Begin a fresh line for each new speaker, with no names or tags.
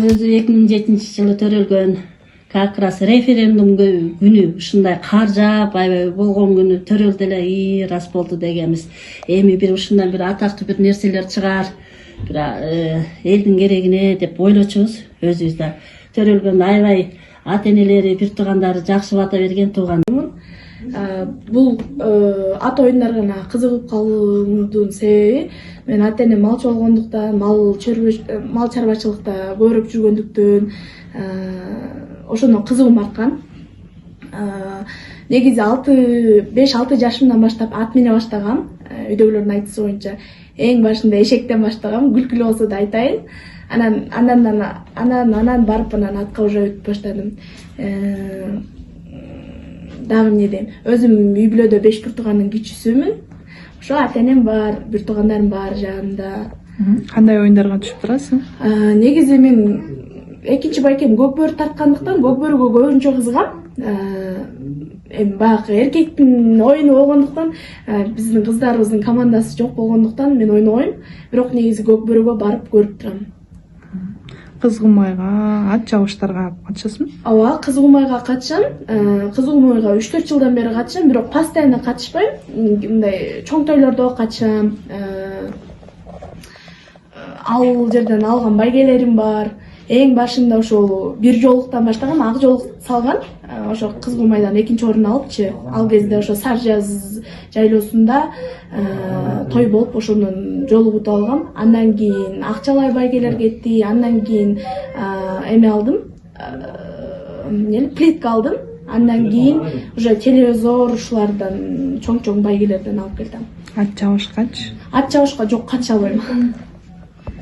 өзү 2007-жылы төрөлгөн как раз референдум күнү ушундай кар жаап аябай болгон күнү төрөлдү эле рас болду дегенбиз. Эми бир ушундан бир атактуу бир нерселер чыгаар, бир элдин керегине деп ойлочубуз. Өзүбүз да төрөлгөндө аябай ата энелери, бир туугандары жакшы бата берген тууган.
Бул ат оюндарына кызыгып калуумдун себеби мен ата энем малчы болгондуктан, мал чарбачылыкта көрүп жүргөндүктөн ошондон кызыгым арткан. Негизи 5-6 жашымдан баштап ат мине баштагам. Үйдөгүлөрдүн айтышы боюнча эң башында эшектен баштагам. Күлкүлүү болсо да айтайын. Анан барып атка уже өтүп баштадым. Дагы эмне дейм, өзүм үй бүлөдө 5 бир туугандын кичүүсүмүн. Ошо ата энем бар, бир туугандарым бар жанымда.
Кандай оюндарга түшүп турасың?
Негизи мен экинчи байкем көк бөрү тарткандыктан көк бөрүгө көбүнчө кызыгам. Эми баягы эркектин оюну болгондуктан, биздин кыздарыбыздын командасы жок болгондуктан мен ойнобойм. Бирок негизи көк бөрүгө барып көрүп турам.
Кызгынмайга, ат чабыштарга катышасыңбы?
Ооба, кызгынмайга катышам. Кызгынмайга 3-4 жылдан бери катышам, бирок постоянно катышпайм. Мындай чоң тойлордо катышам. Ал жерден алган байгелерим бар. Эң башында ошол бир жолуктан баштагам, ак жолук салган. Ошо Кызгылмайдан экинчи орун алыпчы. Ал кезде ошо Сар жаз жайлоосунда той болуп ошондон жолугутуп алгам. Андан кийин Акчалай байгелер кетти. Андан кийин эме алдым. Плитка алдым. Андан кийин уже телевизор ушулардан чоң байгелерден алып келдим.
Ат чабышкачы?
Ат чабышка жок, катыша албайм.